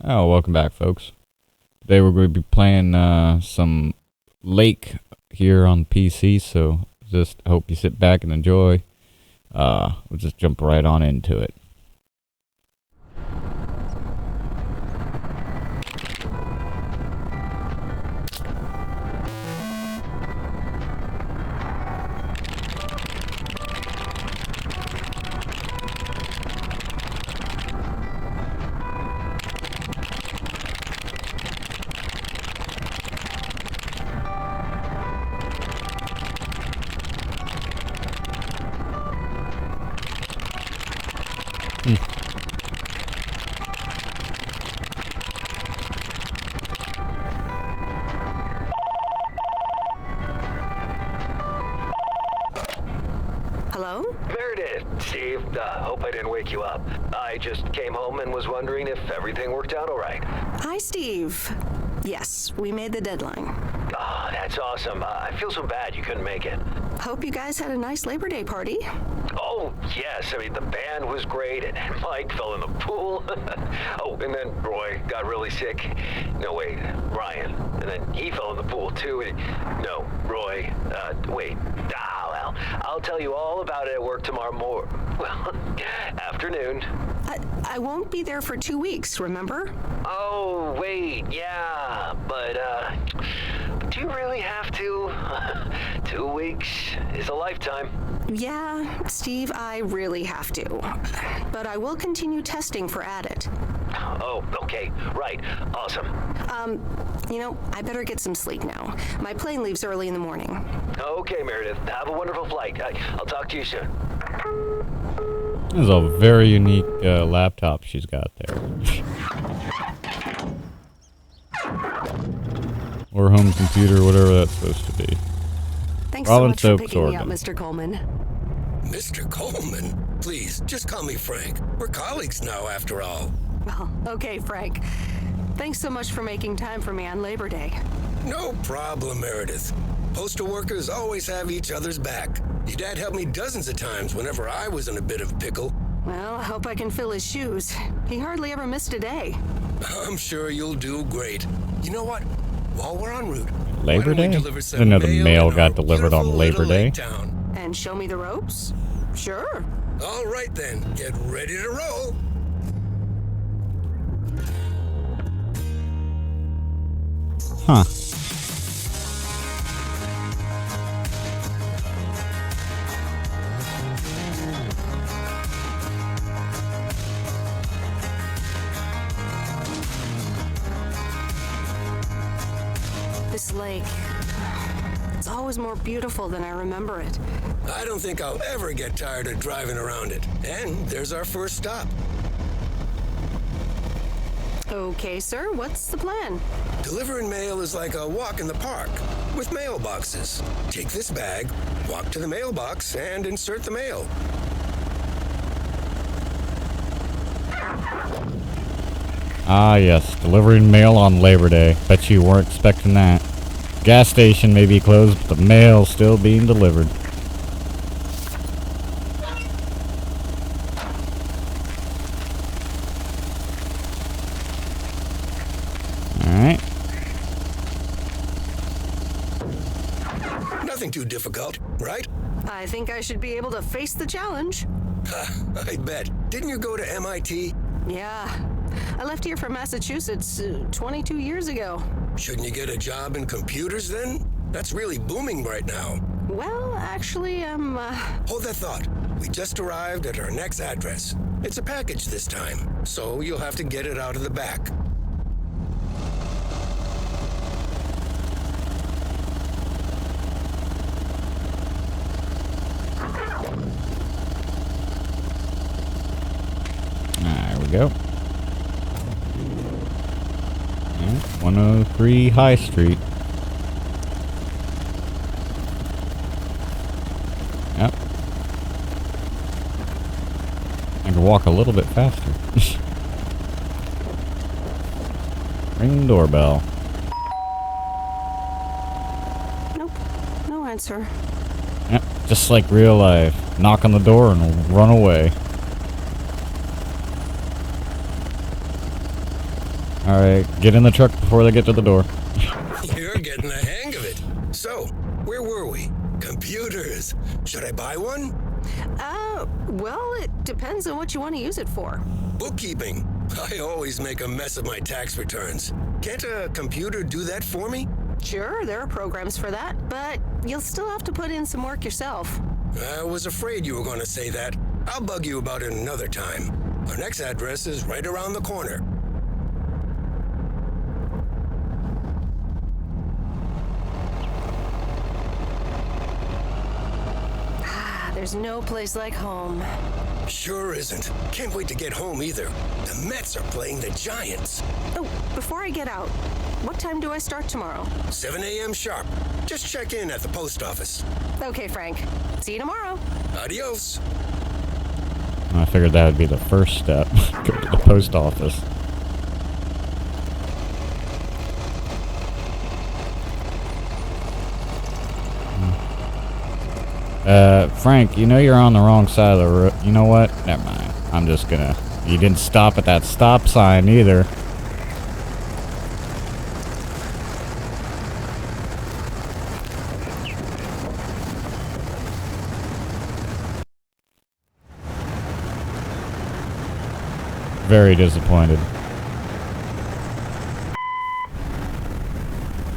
Oh, welcome back, folks. Today we're going to be playing some Lake here on the PC, so just hope you sit back and enjoy. We'll just jump right on into it. Hello? Meredith, Steve, hope I didn't wake you up. I just came home and was wondering if everything worked out all right. Hi, Steve. Yes, we made the deadline. Ah, that's awesome. I feel so bad you couldn't make it. Hope you guys had a nice Labor Day party. Oh, yes. I mean, the band was great, and Mike fell in the pool. Oh, and then Roy got really sick. No, wait, Ryan. And then he fell in the pool, too. No, Roy. Wait. Well, I'll tell you all about it at work tomorrow afternoon. I won't be there for 2 weeks, remember? Oh, wait, yeah, but do you really have to? 2 weeks is a lifetime. Yeah, Steve, I really have to. But I will continue testing for Addit. Oh, okay, right, awesome. I better get some sleep now. My plane leaves early in the morning. Okay, Meredith, have a wonderful flight. I'll talk to you soon. This is a very unique laptop she's got there. Or home computer, whatever that's supposed to be. Thanks Robin so much Stokes, for picking me up, Oregon. Mr. Coleman. Mr. Coleman? Please, just call me Frank. We're colleagues now, after all. Well, okay, Frank. Thanks so much for making time for me on Labor Day. No problem, Meredith. Postal workers always have each other's back. Your dad helped me dozens of times whenever I was in a bit of a pickle. Well, I hope I can fill his shoes. He hardly ever missed a day. I'm sure you'll do great. You know what? While we're en route, Labor why don't we Day? deliver I some didn't know the mail in got our delivered on beautiful Labor little Day. lake town. And show me the ropes? Sure. All right then, get ready to roll. Huh. This lake, it's always more beautiful than I remember it. I don't think I'll ever get tired of driving around it. And there's our first stop. Okay, sir, what's the plan? Delivering mail is like a walk in the park with mailboxes. Take this bag, walk to the mailbox, and insert the mail. Ah, yes. Delivering mail on Labor Day. Bet you weren't expecting that. Gas station may be closed, but the mail's still being delivered. Alright. Nothing too difficult, right? I think I should be able to face the challenge. I bet. Didn't you go to MIT? Yeah. I left here from Massachusetts 22 years ago. Shouldn't you get a job in computers then? That's really booming right now. Well, actually, Hold that thought. We just arrived at our next address. It's a package this time, so you'll have to get it out of the back. There we go. And 103 High Street. Yep. I can walk a little bit faster. Ring doorbell. nope, no answer. Yep, just like real life. Knock on the door and run away. Alright, get in the truck before they get to the door. You're getting the hang of it. So, where were we? Computers. Should I buy one? Well, it depends on what you want to use it for. Bookkeeping. I always make a mess of my tax returns. Can't a computer do that for me? Sure, there are programs for that, but you'll still have to put in some work yourself. I was afraid you were going to say that. I'll bug you about it another time. Our next address is right around the corner. There's no place like home. Sure isn't. Can't wait to get home either. The Mets are playing the Giants. Oh, before I get out, what time do I start tomorrow? 7 a.m. sharp. Just check in at the post office. Okay, Frank. See you tomorrow. Adios. I figured that would be the first step. Go to the post office. Frank, you know you're on the wrong side of the road. You know what? Never mind. I'm just gonna... You didn't stop at that stop sign either. Very disappointed.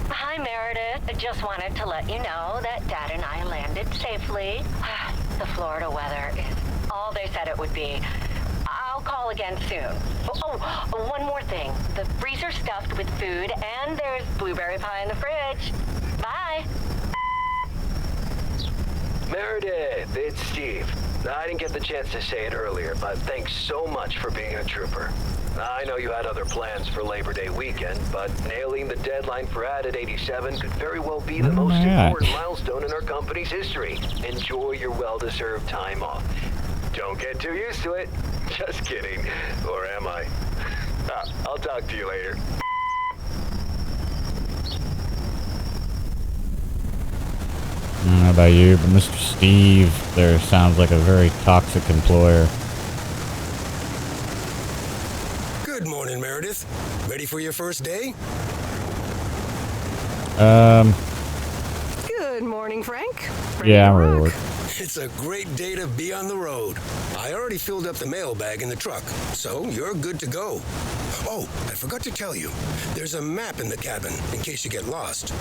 Hi, Meredith. I just wanted to let you know that Dad and I landed safely. The Florida weather is all they said it would be. I'll call again soon. Oh, one more thing. The freezer's stuffed with food, and there's blueberry pie in the fridge. Bye. Meredith, it's Steve. I didn't get the chance to say it earlier, but thanks so much for being a trooper. I know you had other plans for Labor Day weekend, but nailing the deadline for Added 87 could very well be the most important milestone in our company's history. Enjoy your well-deserved time off. Don't get too used to it. Just kidding. Or am I? I'll talk to you later. I don't know about you, but Mr. Steve there sounds like a very toxic employer. Good morning, Meredith. Ready for your first day? Good morning, Frank. Yeah, I'm ready to work. It's a great day to be on the road. I already filled up the mailbag in the truck, so you're good to go. Oh, I forgot to tell you. There's a map in the cabin in case you get lost.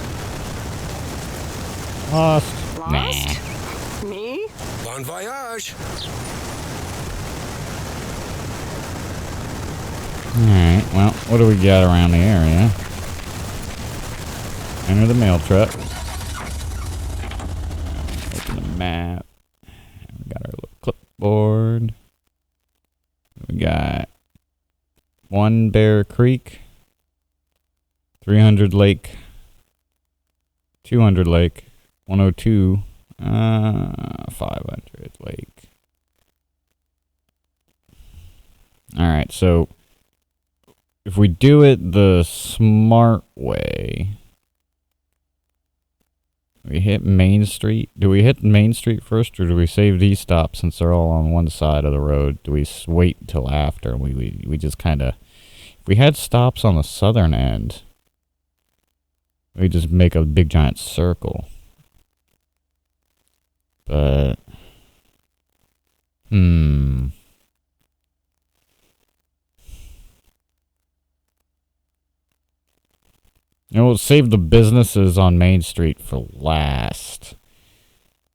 Lost? Lost? Me? Bon voyage. Alright, well, what do we got around the area? Enter the mail truck. Open the map. We got our little clipboard. We got 1 Bear Creek, 300 Lake, 200 Lake, 102, 500 Lake. Alright, so if we do it the smart way, we hit Main Street. Do we hit Main Street first, or do we save these stops since they're all on one side of the road? Do we wait until after? We just kind of... If we had stops on the southern end, we just make a big giant circle. But... You know, we'll save the businesses on Main Street for last.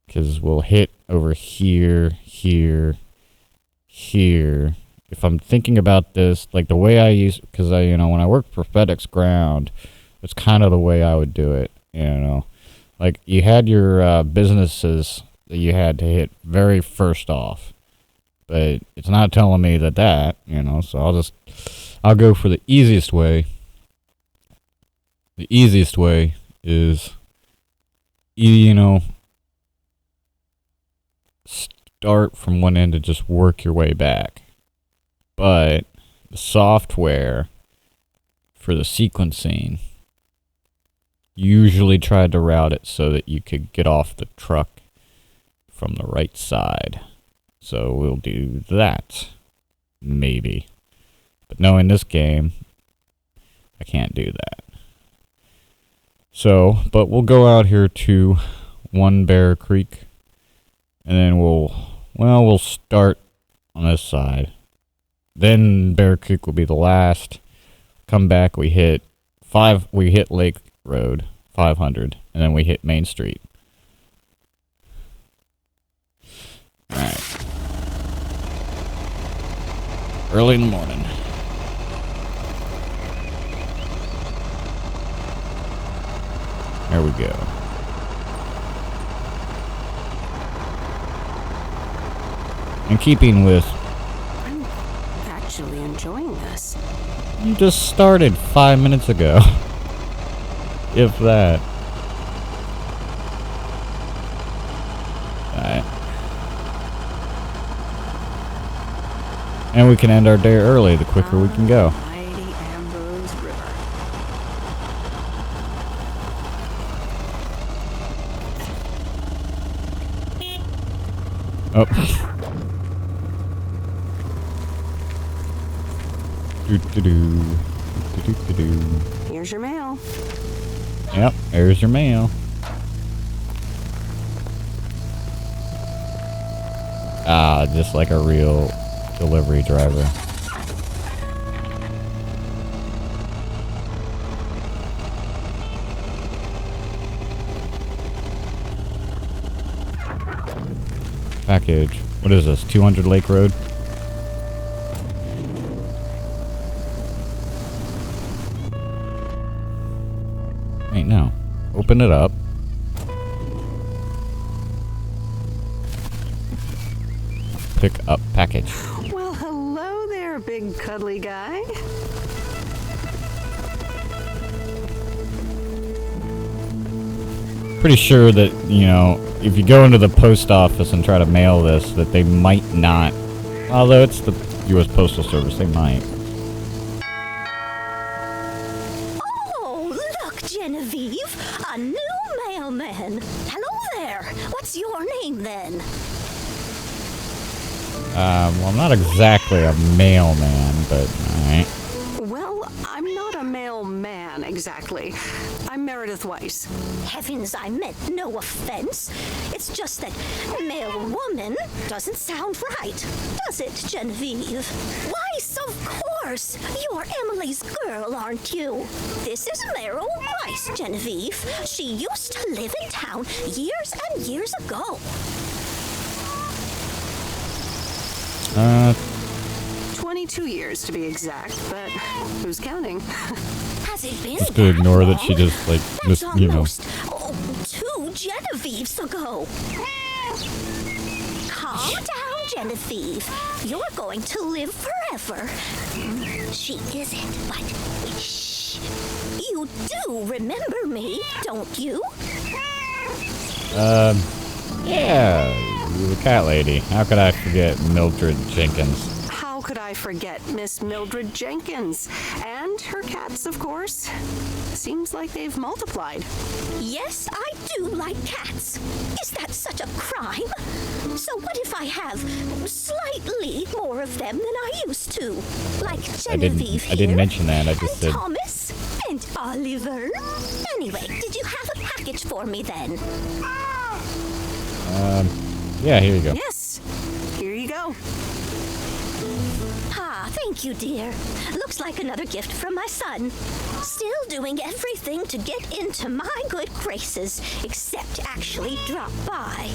Because we'll hit over here, here, here. If I'm thinking about this, like the way I use... Because, when I worked for FedEx Ground, it's kind of the way I would do it, Like, you had your businesses that you had to hit very first off. But it's not telling me that, so I'll go for the easiest way. The easiest way is, start from one end and just work your way back. But the software for the sequencing usually tried to route it so that you could get off the truck from the right side. So we'll do that. Maybe. But no, in this game, I can't do that. So, but we'll go out here to One Bear Creek, and then we'll start on this side. Then Bear Creek will be the last. Come back, we hit Lake Road, 500, and then we hit Main Street. Alright. Early in the morning. There we go. In keeping with... I'm actually enjoying this. You just started 5 minutes ago. If that. Alright. And we can end our day early the quicker we can go. Mighty Ambrose River. Oh. Do-do-do. Do-do-do-do. Here's your mail. Yep, there's your mail. Ah, just like a real delivery driver. Package. What is this? 200 Lake Road? Wait, no. Open it up. Pick up package. Well, hello there, big cuddly guy. Pretty sure that, you know, if you go into the post office and try to mail this, that they might not. Although it's the U.S. Postal Service, they might. Oh, look, Genevieve, a new mailman. Hello there. What's your name then? Well, I'm not exactly a mailman, but alright. Well, I'm not a mailman exactly. I'm Meredith Weiss. Heavens, I meant no offense. It's just that mailwoman doesn't sound right, does it, Genevieve? Weiss, of course. You're Emily's girl, aren't you? This is Meryl Weiss, Genevieve. She used to live in town years and years ago. 22 years to be exact, but who's counting? Has it been Just to ignore that she long? just, like, That's just, you know. almost, 2 Genevieves ago. Calm down, Genevieve. You're going to live forever. She isn't, but shh. You do remember me, don't you? Yeah, you're the cat lady. How could I forget Mildred Jenkins? How could I forget Miss Mildred Jenkins? And her cats, of course. Seems like they've multiplied. Yes, I do like cats. Is that such a crime? So what if I have slightly more of them than I used to? Like Genevieve I didn't here, mention that. I just and said. Thomas and Oliver. Anyway, did you have a package for me then? Yeah, here you go. Yes, here you go. Ah, thank you, dear. Looks like another gift from my son. Still doing everything to get into my good graces, except actually drop by.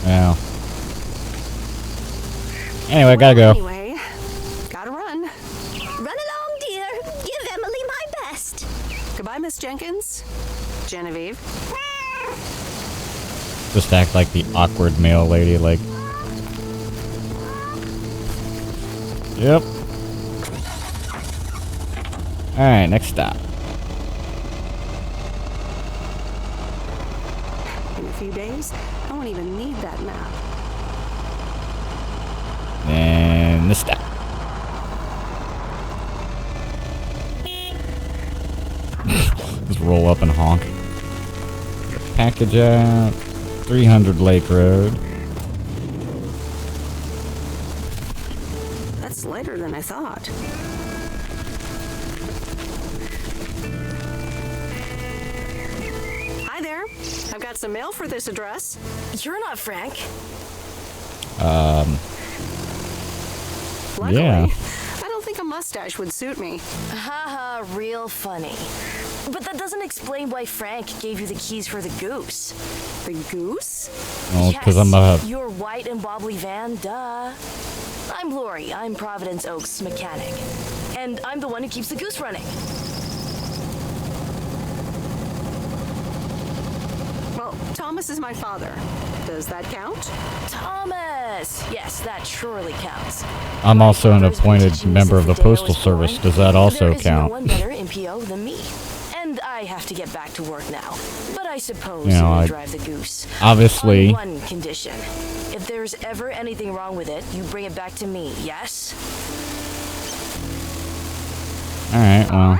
Well. Anyway, gotta go. Anyway, gotta run. Run along, dear. Give Emily my best. Goodbye, Miss Jenkins. Genevieve. Just act like the awkward mail lady, like. Yep. Alright, next stop. In a few days, I won't even need that map. And this stop. Just roll up and honk. Package out. 300 Lake Road. That's lighter than I thought. I've got some mail for this address. You're not Frank. Luckily, Yeah. I don't think a mustache would suit me. Haha, real funny. But that doesn't explain why Frank gave you the keys for the goose. The goose? Well, because I'm a... Your white and wobbly van, duh. I'm Lori. I'm Providence Oaks' mechanic. And I'm the one who keeps the goose running. Well, Thomas is my father. Does that count? Thomas! Yes, that surely counts. I'm also an Father's been appointed teaching me member of since the day I Postal was Service. born. Does that also There is no count? one better in PO than me. And I have to get back to work now. But I suppose You know, you will I- drive the goose. Obviously... On one condition. If there's ever anything wrong with it, you bring it back to me, yes? Alright, well...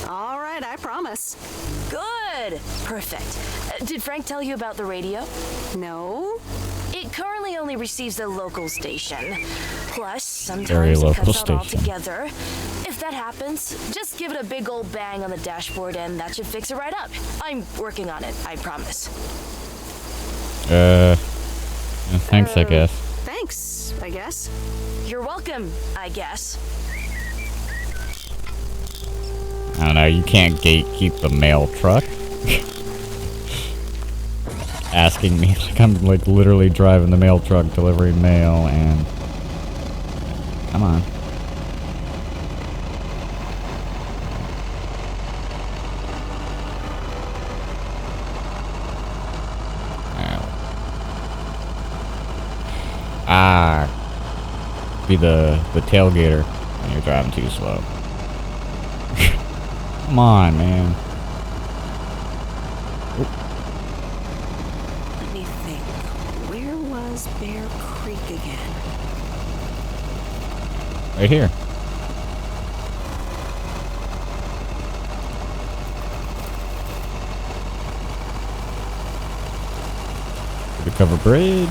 All right, I promise. Good! Perfect. Did Frank tell you about the radio? No? It currently only receives the local station. Plus, Very sometimes it local cuts out station. altogether. If that happens, just give it a big old bang on the dashboard and that should fix it right up. I'm working on it, I promise. Thanks, I guess. Thanks, I guess. You're welcome, I guess. I don't know, you can't gatekeep the mail truck. Asking me like I'm like literally driving the mail truck delivering mail and... Come on. Be the tailgater when you're driving too slow. Come on, man. Let me think. Where was Bear Creek again? Right here. The cover bridge.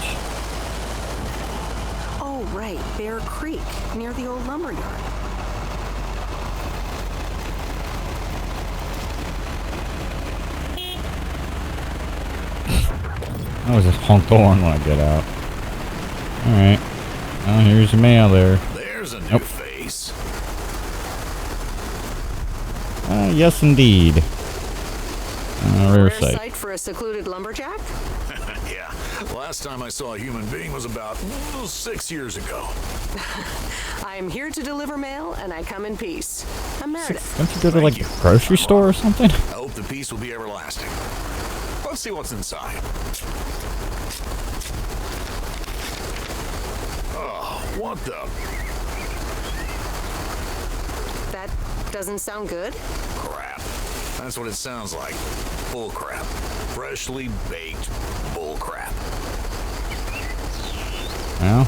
Oh, right, Bear Creek, near the old lumber yard. I was just honk the horn when I get out. Alright. Oh, here's your mail there. There's a new Nope. face. Yes, indeed. Rare Rare sight. sight for a secluded lumberjack? Yeah. Last time I saw a human being was about 6 years ago. I'm here to deliver mail, and I come in peace. I'm Meredith. Don't you go to like Thank a you. grocery store or something? I hope the peace will be everlasting. Let's see what's inside. Oh, what the That doesn't sound good. crap? That's what it sounds like. Bull crap. Freshly baked bull crap. Well,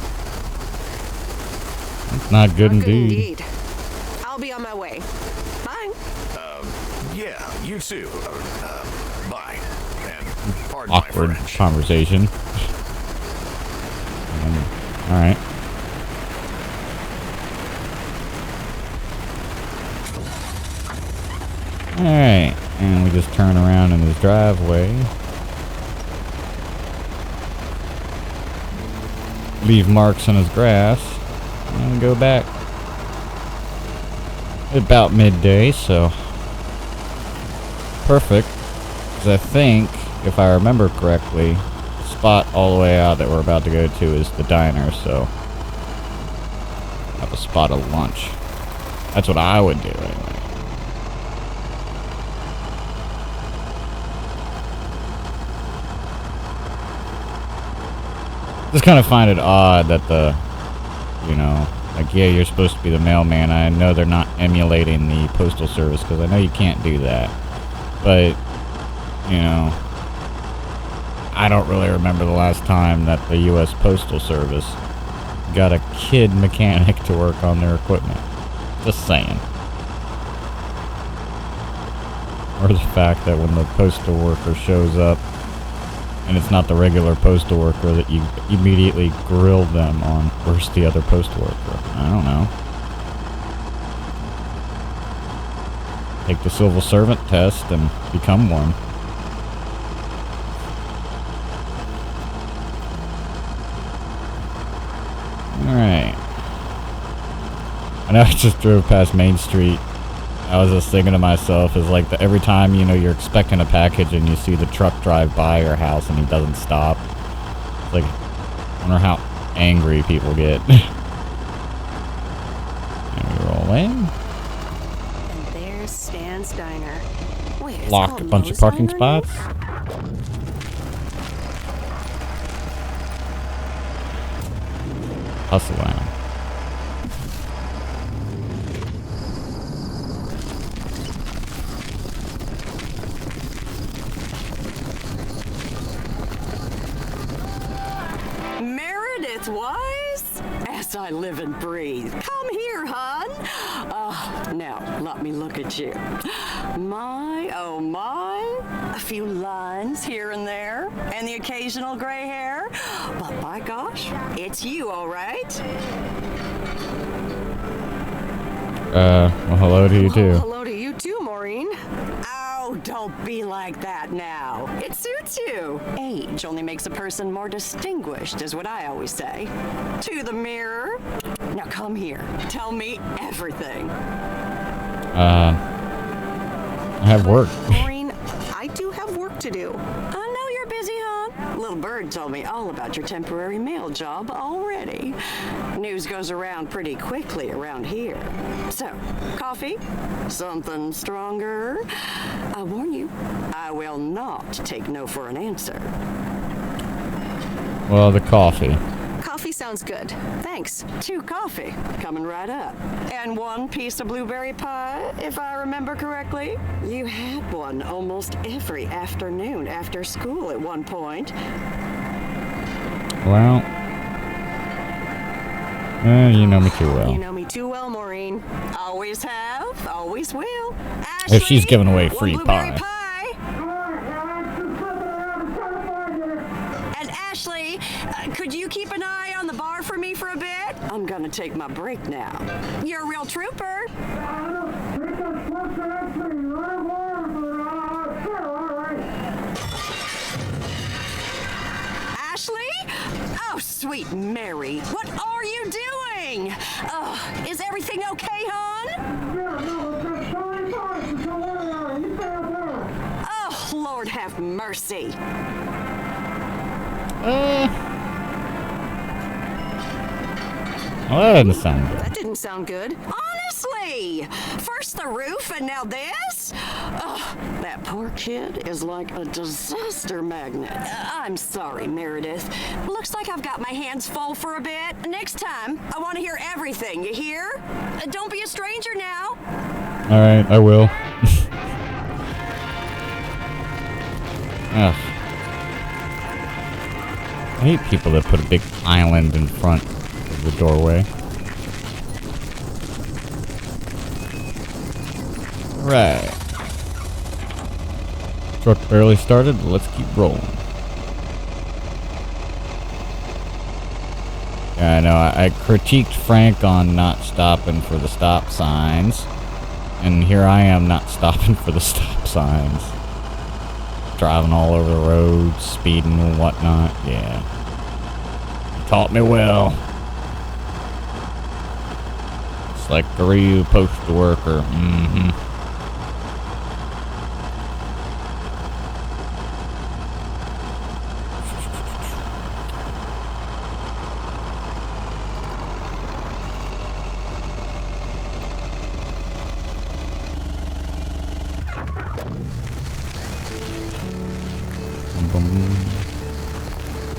it's not good Not good indeed. indeed. I'll be on my way. Bye. Yeah, you too. Bye. And pardon my Awkward French. conversation. Alright. Alright, and we just turn around in his driveway. Leave marks on his grass. And go back. About midday, so... Perfect. Because I think, if I remember correctly, the spot all the way out that we're about to go to is the diner, so... Have a spot of lunch. That's what I would do, anyway. Just kind of find it odd that the, you know, like, yeah, you're supposed to be the mailman. I know they're not emulating the Postal Service, because I know you can't do that. But, you know, I don't really remember the last time that the U.S. Postal Service got a kid mechanic to work on their equipment. Just saying. Or the fact that when the postal worker shows up, and it's not the regular postal worker, that you immediately grill them on where's the other postal worker. I don't know. Take the civil servant test and become one. I know I just drove past Main Street. I was just thinking to myself, is like every time, you know, you're expecting a package and you see the truck drive by your house and he doesn't stop. It's like, I wonder how angry people get. And we roll in. And there's Stan's Diner. Wait, it's Locked called a bunch of Moe's parking Diner now? spots. Hustle around. Meredith Wise? As I live and breathe. Come here, hon. Now, let me look at you. My, oh my. A few lines here and there, and the occasional gray hair. But by gosh, it's you, all right? Well, hello to you too. Hello to you too, Maureen. Oh, don't be like that now. It suits you. Age only makes a person more distinguished, is what I always say. To the mirror. Now come here. Tell me everything. I have work. Maureen, I do have work to do. I know you're busy, hon. Little Bird told me all about your temporary mail job already. News goes around pretty quickly around here. So, coffee? Something stronger? I warn you, I will not take no for an answer. Well, the coffee. Coffee sounds good. Thanks. 2 coffee, coming right up. And 1 piece of blueberry pie, if I remember correctly. You had one almost every afternoon after school at one point. Well, you know me too well. You know me too well, Maureen. Always have, always will. If she's Ashley, giving away 1 free blueberry pie. pie. And Ashley, could you keep an eye on the bar for me for a bit? I'm gonna take my break now. You're a real trooper. Ashley? Oh, sweet Mary, what are you doing? Is everything okay, hon? Oh, Lord have mercy. Well, that doesn't sound good. That didn't sound good. Honestly, first the roof and now this? That poor kid is like a disaster magnet. I'm sorry, Meredith. Looks like I've got my hands full for a bit. Next time, I want to hear everything, you hear? Don't be a stranger now. Alright, I will. Ugh. I hate people that put a big island in front of the doorway. Right. Truck barely started, but let's keep rolling. Yeah, I know, I critiqued Frank on not stopping for the stop signs. And here I am not stopping for the stop signs. Driving all over the road, speeding and whatnot. Yeah. You taught me well. It's like the real postal worker. Mm-hmm.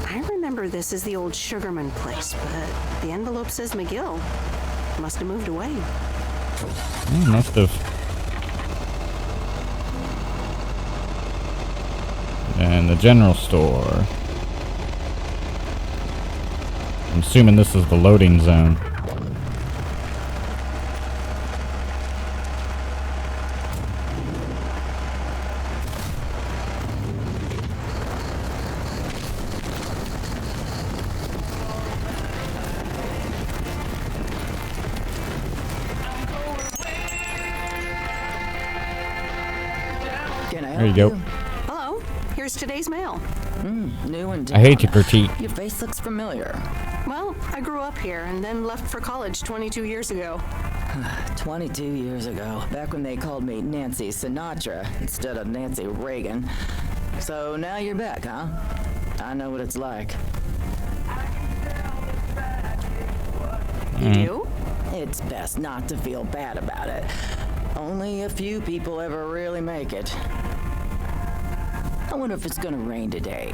I remember this as the old Sugarman place, but the envelope says McGill. Must have moved away. Must have. And the general store. I'm assuming this is the loading zone. There you go. Hello, here's today's mail. New and I hate to critique. Your face looks familiar. Well, I grew up here and then left for college 22 years ago. 22 years ago, back when they called me Nancy Sinatra instead of Nancy Reagan. So now you're back, huh? I know what it's like. You do? It's best not to feel bad about it. Only a few people ever really make it. I wonder if it's gonna rain today.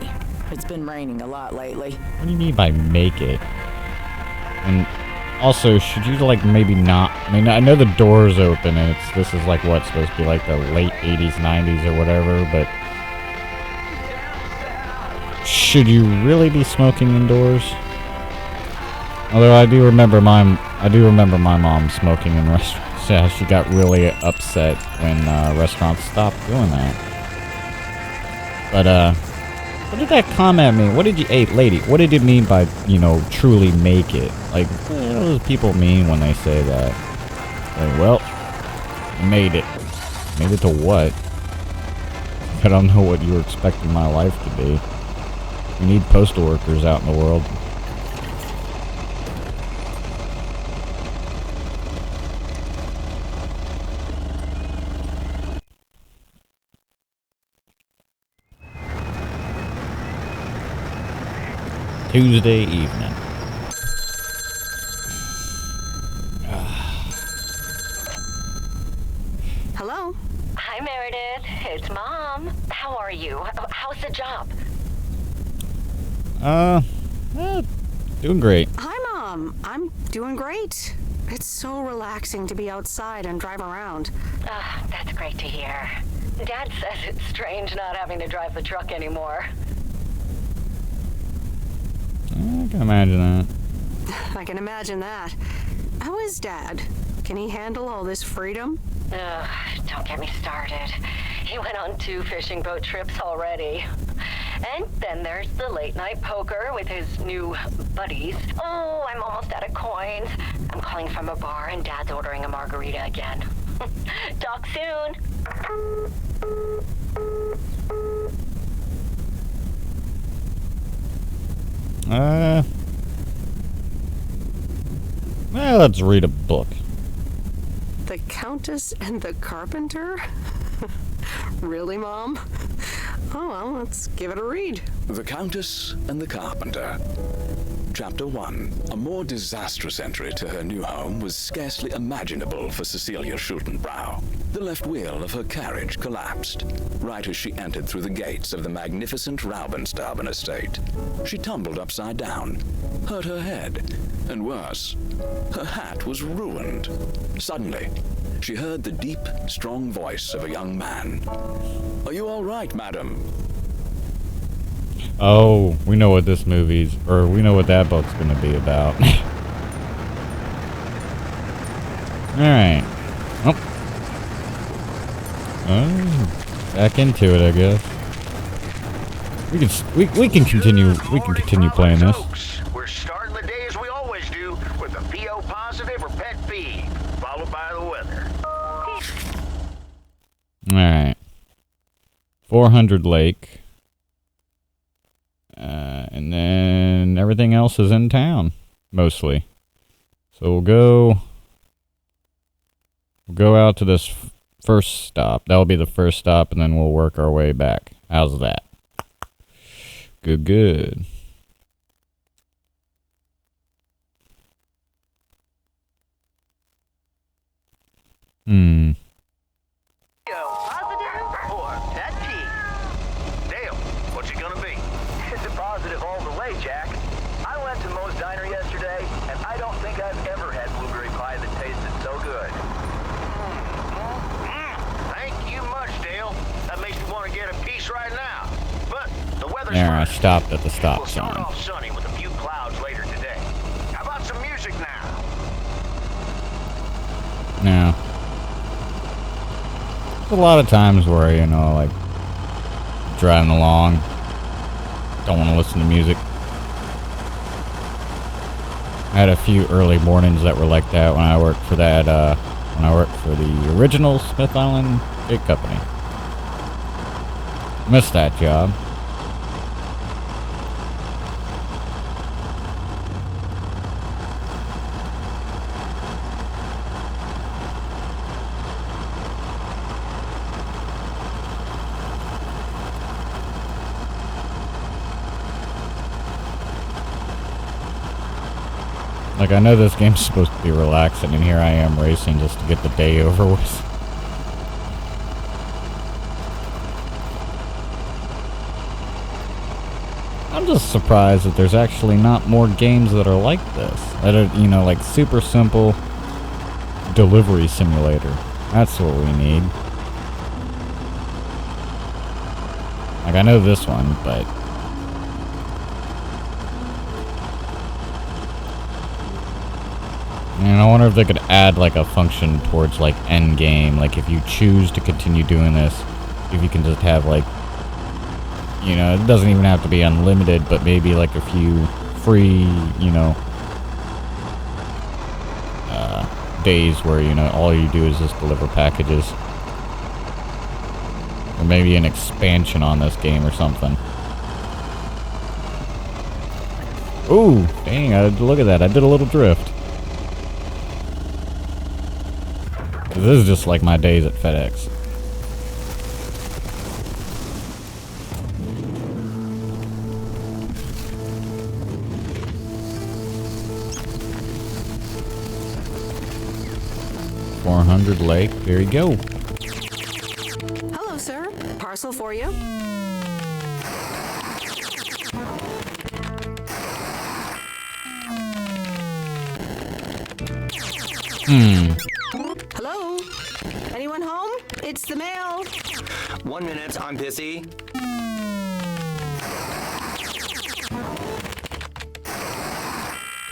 It's been raining a lot lately. What do you mean by make it? And also, should you like maybe not? I mean, I know the door's open and this is like what's supposed to be like the late 80s, 90s or whatever, but should you really be smoking indoors? Although I do remember my mom smoking in restaurants. Yeah, she got really upset when restaurants stopped doing that. But what did that comment mean? What did you, hey lady, what did it mean by, you know, truly make it? Like, what do people mean when they say that? Like, well, you made it. Made it to what? I don't know what you were expecting my life to be. We need postal workers out in the world. Tuesday evening. Hello? Hi, Meredith. It's Mom. How are you? How's the job? Doing great. Hi, Mom. I'm doing great. It's so relaxing to be outside and drive around. That's great to hear. Dad says it's strange not having to drive the truck anymore. I can imagine that. I can imagine that. How is Dad? Can he handle all this freedom? Don't get me started. He went on 2 fishing boat trips already. And then there's the late night poker with his new buddies. Oh, I'm almost out of coins. I'm calling from a bar and Dad's ordering a margarita again. Talk soon. Well, let's read a book. The Countess and the Carpenter? Really, Mom? Oh, well, let's give it a read. The Countess and the Carpenter. Chapter 1. A more disastrous entry to her new home was scarcely imaginable for Cecilia Schultenbrow. The left wheel of her carriage collapsed, right as she entered through the gates of the magnificent Raubenstaben estate. She tumbled upside down, hurt her head, and worse, her hat was ruined. Suddenly, she heard the deep, strong voice of a young man. "Are you all right, madam?" Oh, we know what this movie's, or we know what that book's gonna be about. Alright. Back into it, I guess. We can continue playing this. We're starting the day as we always do, with a PO positive or pet peeve, followed by the weather. Alright. 400 Lake. And then everything else is in town, mostly. So we'll go out to this first stop. That'll be the first stop, and then we'll work our way back. How's that? Good. Positive or pet peeve? Dale, what's it gonna be? It's a positive all the way, Jack. I went to Moe's Diner yesterday, and I don't think I've ever had blueberry pie that tasted so good. Thank you much, Dale. That makes me want to get a piece right now. But the weather's There, I fine. stopped at the stop We'll start sign. off sunny with a few clouds later today. How about some music now? Now, there's a lot of times where, you know, like, driving along, don't want to listen to music. I had a few early mornings that were like that when I worked for that, when I worked for the original Smith Island Big Company. Missed that job. Like, I know this game's supposed to be relaxing, and here I am racing just to get the day over with. I'm just surprised that there's actually not more games that are like this. That are, you know, like super simple delivery simulator. That's what we need. Like, I know this one, but... And I wonder if they could add, like, a function towards, like, end game. Like, if you choose to continue doing this, if you can just have, like... You know, it doesn't even have to be unlimited, but maybe, like, a few free, you know... days where, you know, all you do is just deliver packages. Or maybe an expansion on this game or something. Ooh, dang, look at that. I did a little drift. This is just like my days at FedEx. $400 Lake. There you go. Hello, sir. Parcel for you. Hello? Anyone home? It's the mail. 1 minute, I'm busy.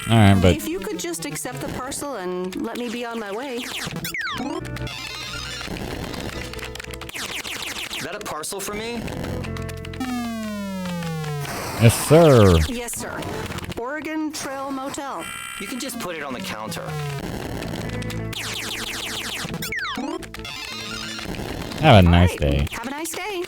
Alright, but... If you could just accept the parcel and let me be on my way. Is that a parcel for me? Yes, sir. Yes, sir. Oregon Trail Motel. You can just put it on the counter. Have a nice day. Have a nice day.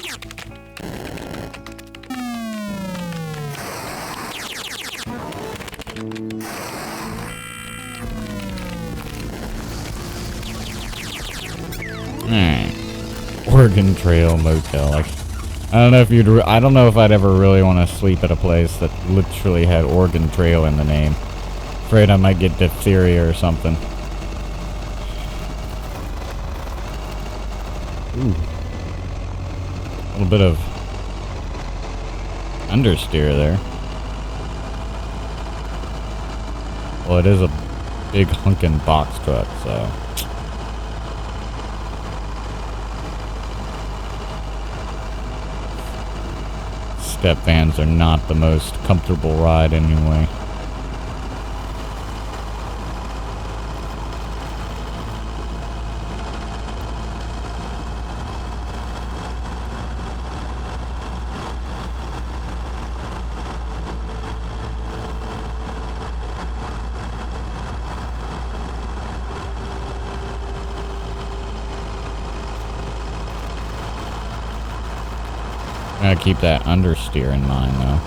Oregon Trail Motel. Like, I don't know if you'd. I don't know if I'd ever really want to sleep at a place that literally had Oregon Trail in the name. Afraid I might get diphtheria or something. Ooh. A little bit of understeer there. Well, it is a big hunkin' box truck, so. Step vans are not the most comfortable ride anyway. Gotta keep that understeer in mind, though.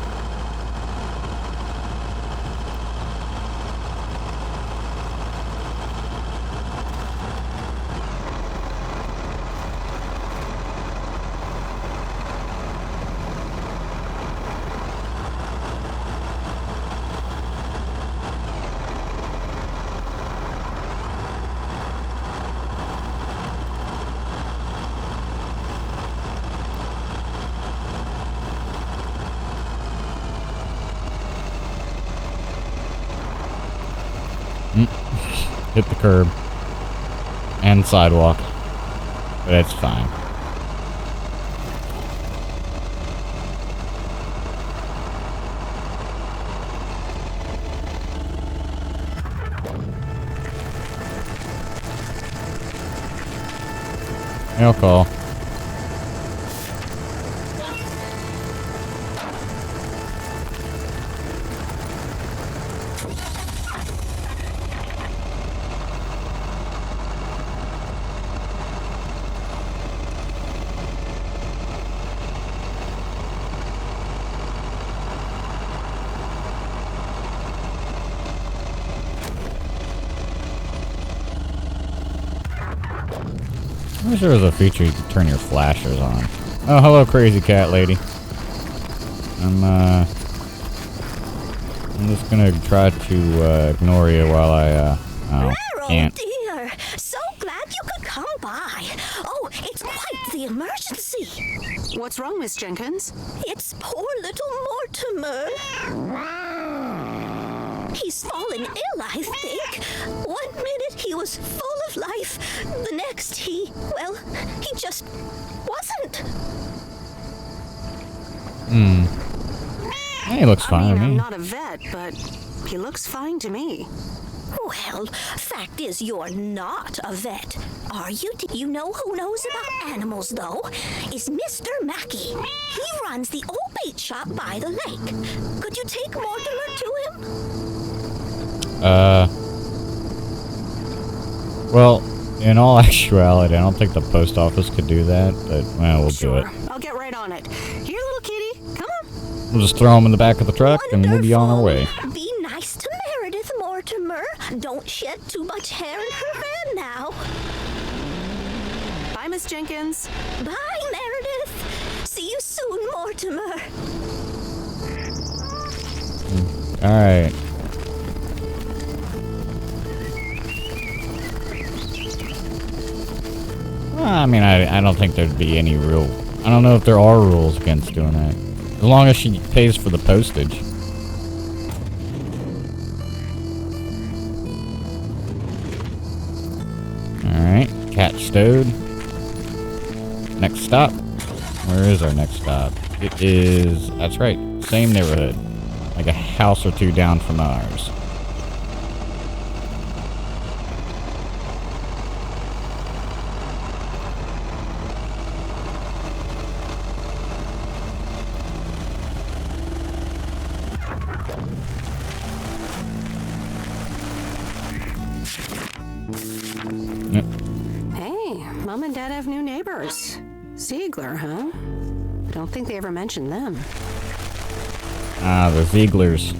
Hit the curb and sidewalk, but it's fine. Mail call. I wish there was a feature you could turn your flashers on. Oh, hello, crazy cat lady. I'm I'm just gonna try to ignore you while I can't. Dear, so glad you could come by. Oh, it's quite the emergency. What's wrong, Miss Jenkins? It's poor little Mortimer. He's fallen ill, I think. 1 minute he was full of life. The next he just wasn't. He looks fine to I'm me. not a vet, but he looks fine to me. Well, fact is you're not a vet. Are you? You know who knows about animals, though? Is Mr. Mackey. He runs the old bait shop by the lake. Could you take Mortimer to him? Well, in all actuality, I don't think the post office could do that, but, well, we'll do it. I'll get right on it. Here, little kitty, come on. We'll just throw him in the back of the truck, and we'll be on our way. Be nice to Meredith, Mortimer. Don't shed too much hair in her van now. Bye, Miss Jenkins. Bye, Meredith. See you soon, Mortimer. Alright. Well, I mean, I don't think there'd be any real... I don't know if there are rules against doing that. As long as she pays for the postage. Alright, cat stowed. Next stop. Where is our next stop? It is... That's right, same neighborhood. Like a house or two down from ours. Yep. Hey, Mom and Dad have new neighbors. Ziegler, huh? Don't think they ever mentioned them. Ah, the Zieglers.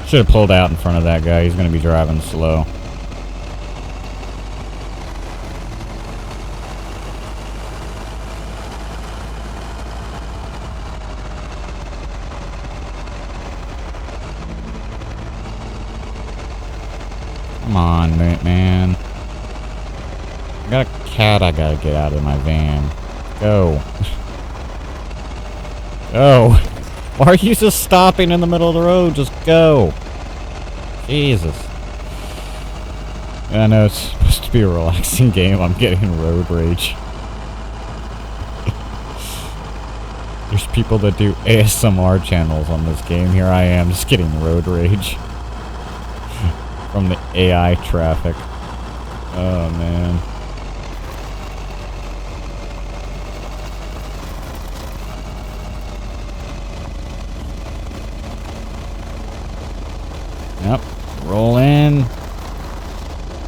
Should have pulled out in front of that guy. He's going to be driving slow. Come on, man. I got a cat I gotta get out of my van. Go. Go. Why are you just stopping in the middle of the road? Just go. Jesus. I know it's supposed to be a relaxing game. I'm getting road rage. There's people that do ASMR channels on this game. Here I am just getting road rage. From the AI traffic. Oh, man. Yep. Roll in.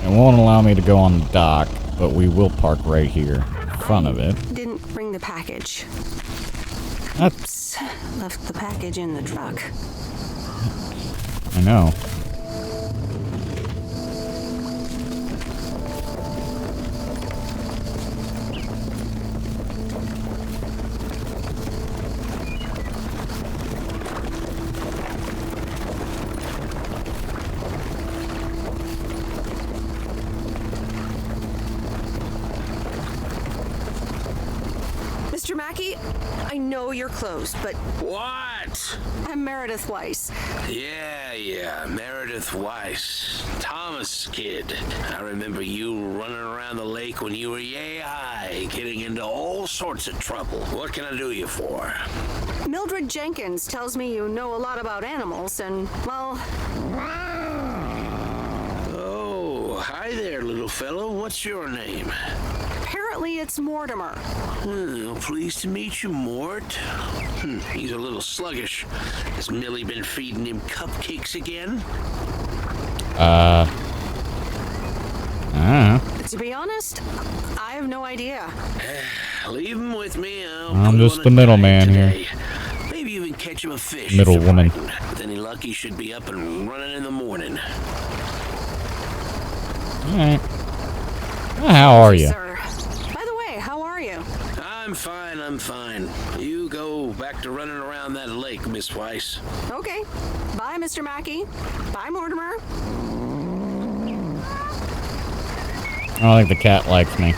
It won't allow me to go on the dock, but we will park right here in front of it. Didn't bring the package. That's... Left the package in the truck. I know. Mr. Mackey, I know you're closed, but... What? I'm Meredith Weiss. Yeah, Meredith Weiss. Thomas' kid. I remember you running around the lake when you were yay high, getting into all sorts of trouble. What can I do you for? Mildred Jenkins tells me you know a lot about animals, and, well... Oh, hi there, little fellow. What's your name? Apparently it's Mortimer. Oh, pleased to meet you, Mort. He's a little sluggish. Has Millie been feeding him cupcakes again? I don't know. To be honest, I have no idea. Leave him with me. I'm just the middleman here. Maybe even catch catch him a fish. Middle if woman. With any luck, he should be up and running in the morning. Alright. How are you? Sir. By the way, how are you? I'm fine. You go back to running around that lake, Miss Weiss. Okay. Bye, Mr. Mackey. Bye, Mortimer. I don't think the cat likes me.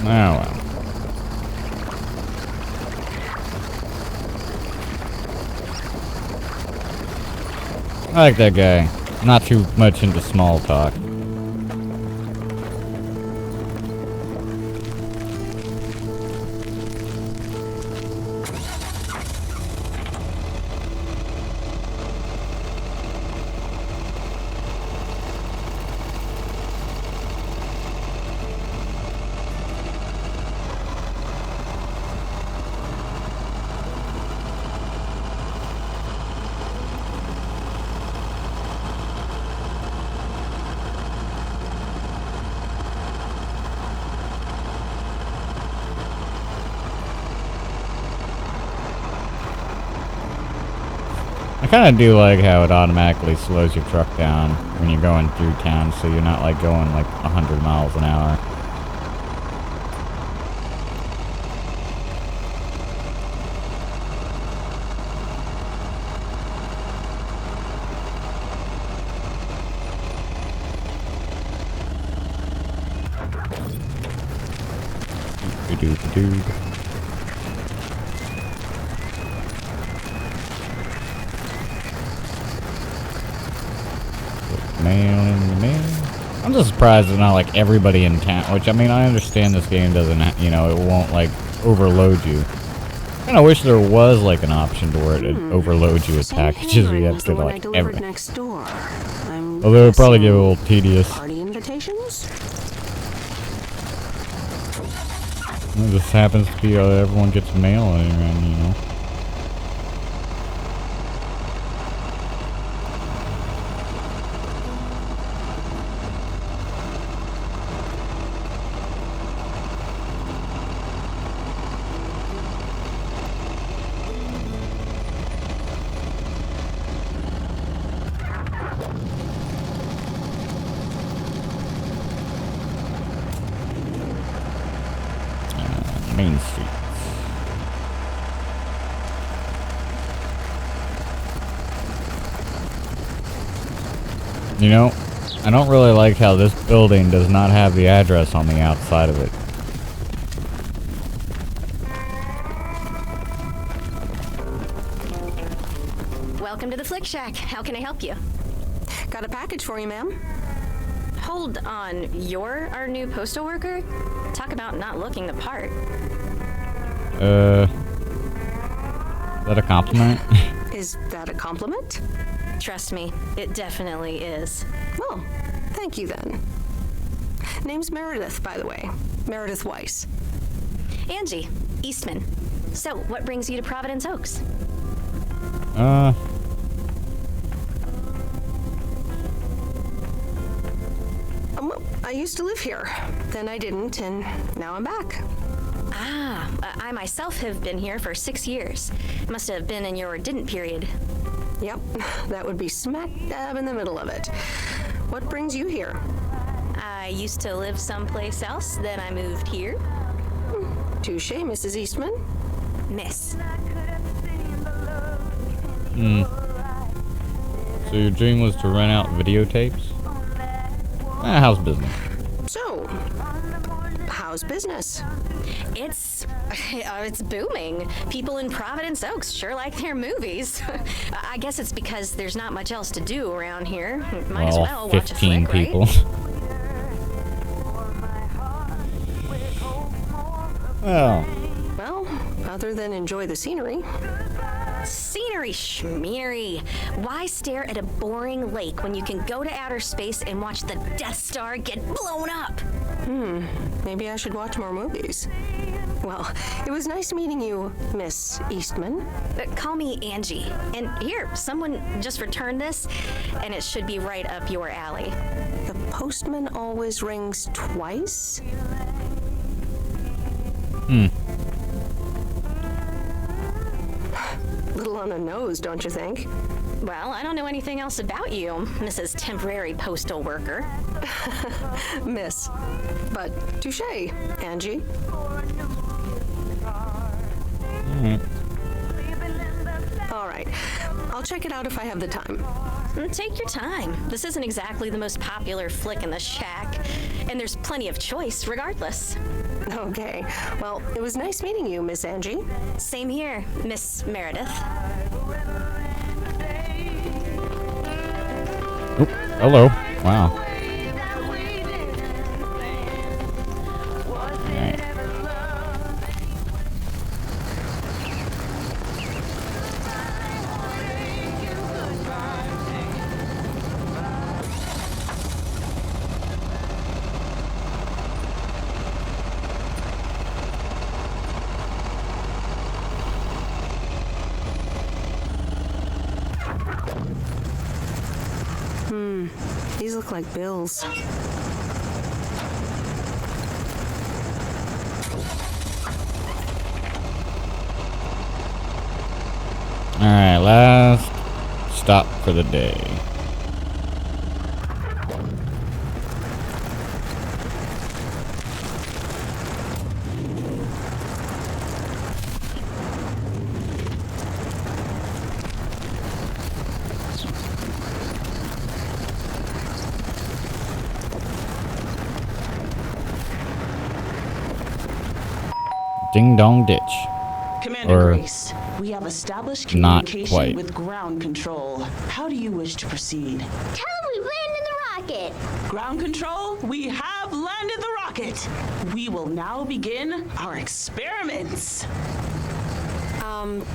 Oh well. I like that guy. Not too much into small talk. I kind of do like how it automatically slows your truck down when you're going through town, so you're not like going like 100 miles an hour. Dude. Mail in the mail. I'm just surprised it's not like everybody in town, which I mean, I understand this game doesn't, you know, it won't like overload you. I kind of wish there was like an option to where it overload you with packages where you have to go to like everything. Next door. Although it would probably get a little tedious. Party invitations? It just happens to be everyone gets mail and you know. Main Street. You know, I don't really like how this building does not have the address on the outside of it. Welcome to the Flick Shack. How can I help you? Got a package for you, ma'am. Hold on. You're our new postal worker? Talk about not looking the part. Is that a compliment? Is that a compliment? Trust me, it definitely is. Well, thank you then. Name's Meredith, by the way. Meredith Weiss. Angie, Eastman. So, what brings you to Providence Oaks? Well, I used to live here. Then I didn't, and now I'm back. Ah, I myself have been here for 6 years. Must have been in your didn't period. Yep, that would be smack dab in the middle of it. What brings you here? I used to live someplace else, then I moved here. Touche, Mrs. Eastman. Miss. So your dream was to rent out videotapes? How's business? So, how's business? It's booming. People in Providence Oaks sure like their movies. I guess it's because there's not much else to do around here. Might as well watch a 15 flick, people. right? Well, other than enjoy the scenery. Scenery schmeary. Why stare at a boring lake when you can go to outer space and watch the Death Star get blown up? Maybe I should watch more movies. Well, it was nice meeting you, Miss Eastman. Call me Angie. And here, someone just returned this, and it should be right up your alley. The postman always rings twice? Little on the nose, don't you think? Well, I don't know anything else about you, Mrs. Temporary Postal Worker. Miss. But touche, Angie. All right. I'll check it out if I have the time. Take your time. This isn't exactly the most popular flick in the shack, and there's plenty of choice regardless. Okay. Well, it was nice meeting you, Miss Angie. Same here, Miss Meredith. Oop, hello. Wow. Alright. These look like bills. Alright, last stop for the day. Ding Dong Ditch. Commander Or Grace, we have established not communication quite. with ground control. How do you wish to proceed? Tell them we landed the rocket. Ground control, we have landed the rocket. We will now begin our experiments.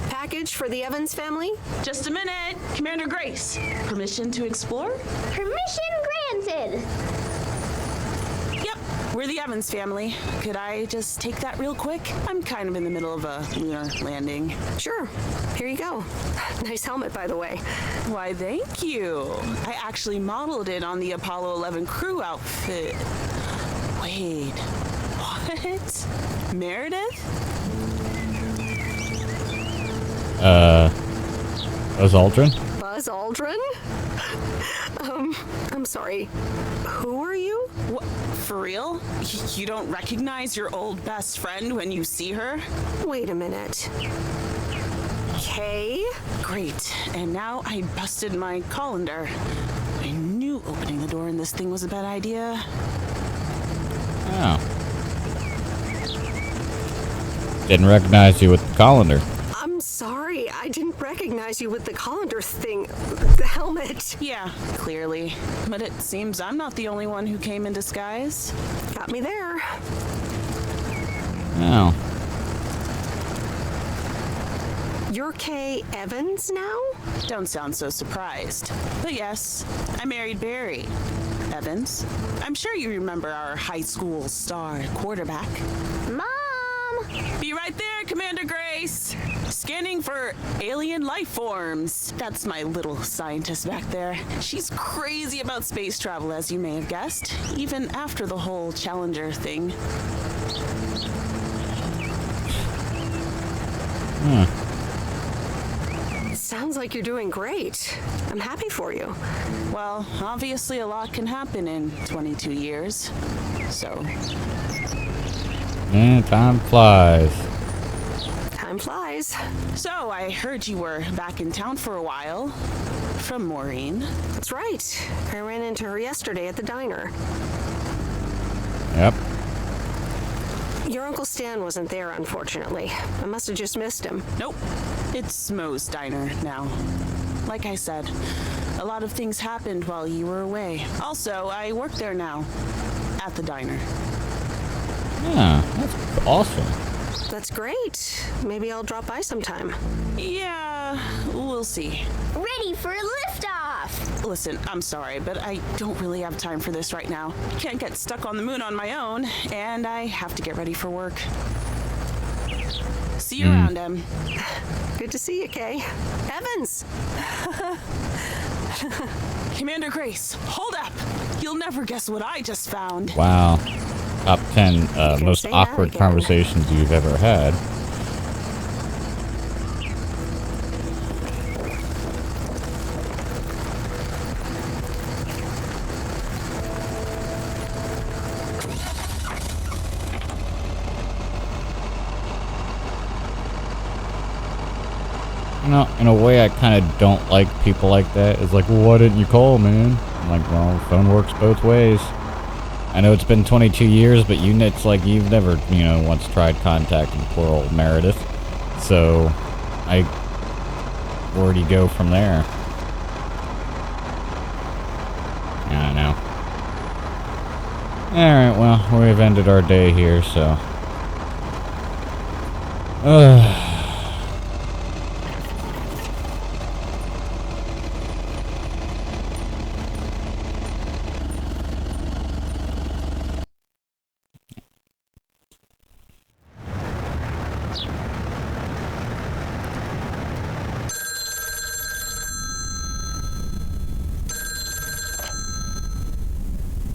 Package for the Evans family? Just a minute. Commander Grace, permission to explore? Permission granted. Yep, we're the Evans family. Could I just take that real quick? I'm kind of in the middle of a lunar landing. Sure. Here you go. Nice helmet, by the way. Why, thank you. I actually modeled it on the Apollo 11 crew outfit. Wait, what? Meredith? Buzz Aldrin? Buzz Aldrin? I'm sorry. Who are you? What, for real? You don't recognize your old best friend when you see her? Wait a minute. Kay? Great. And now I busted my colander. I knew opening the door in this thing was a bad idea. Oh. Didn't recognize you with the colander. I'm sorry. I didn't recognize you with the colander thing. The helmet. Yeah, clearly. But it seems I'm not the only one who came in disguise. Got me there. Oh. You're Kay Evans now? Don't sound so surprised. But yes, I married Barry Evans. I'm sure you remember our high school star quarterback. Mom! Be right there, Commander Grace. Scanning for alien life forms. That's my little scientist back there. She's crazy about space travel, as you may have guessed, even after the whole Challenger thing. Sounds like you're doing great. I'm happy for you. Well, obviously a lot can happen in 22 years. So... Yeah, time flies. Time flies. So, I heard you were back in town for a while. From Maureen. That's right. I ran into her yesterday at the diner. Yep. Your Uncle Stan wasn't there, unfortunately. I must have just missed him. Nope. It's Mo's diner now. Like I said, a lot of things happened while you were away. Also, I work there now. At the diner. Yeah, that's awesome. That's great. Maybe I'll drop by sometime. Yeah, we'll see. Ready for liftoff! Listen, I'm sorry, but I don't really have time for this right now. Can't get stuck on the moon on my own, and I have to get ready for work. See you around, Em. Good to see you, Kay. Evans! Commander Grace, hold up! You'll never guess what I just found. Wow. top 10 most awkward conversations you've ever had. You know, in a way, I kind of don't like people like that. It's like, well, why didn't you call, man? I'm like, well, phone works both ways. I know it's been 22 years, but it's like you've never, once tried contacting poor old Meredith. So, where do you go from there? I don't know. Alright, well, we've ended our day here, so.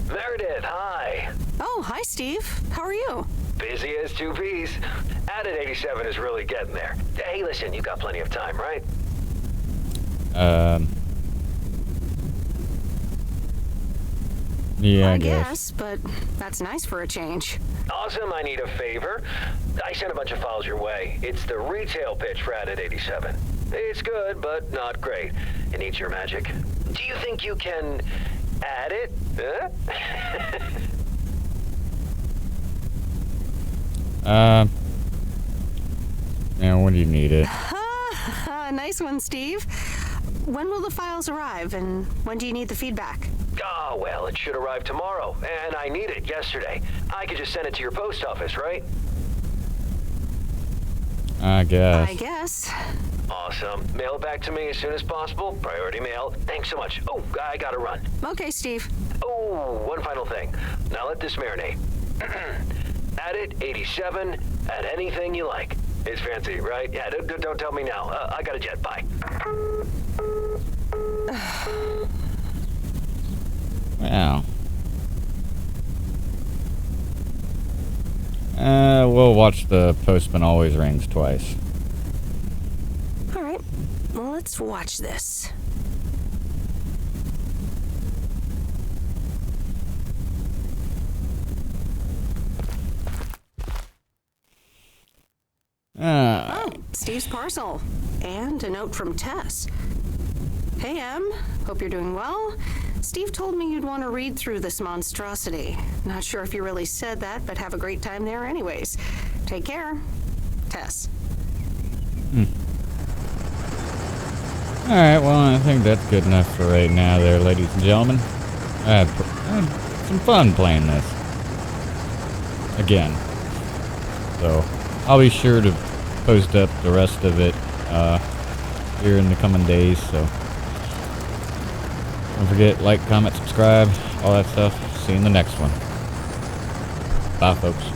Meredith, hi. Oh, hi, Steve. How are you? Busy as two peas. Added 87 is really getting there. Hey, listen, you got plenty of time, right? Yeah, I guess, but that's nice for a change. Awesome, I need a favor. I sent a bunch of files your way. It's the retail pitch for Added 87. It's good, but not great. It needs your magic. Do you think you can add it? Huh? When do you need it? Nice one, Steve. When will the files arrive, and when do you need the feedback? Oh, well, it should arrive tomorrow, and I need it yesterday. I could just send it to your post office, right? I guess. I guess. Awesome. Mail it back to me as soon as possible. Priority mail. Thanks so much. Oh, I gotta run. Okay, Steve. Oh, one final thing. Now let this marinate. Add it, 87, add anything you like. It's fancy, right? Yeah, don't tell me now. I got a jet. Bye. Wow. We'll watch the Postman Always Rings twice. All right. Well, let's watch this. Oh, Steve's parcel. And a note from Tess. Hey, Em. Hope you're doing well. Steve told me you'd want to read through this monstrosity. Not sure if you really said that, but have a great time there anyways. Take care. Tess. Alright, well, I think that's good enough for right now there, ladies and gentlemen. I had some fun playing this. Again. So, I'll be sure to post up the rest of it here in the coming days, so don't forget, like, comment, subscribe, all that stuff. See you in the next one. Bye, folks.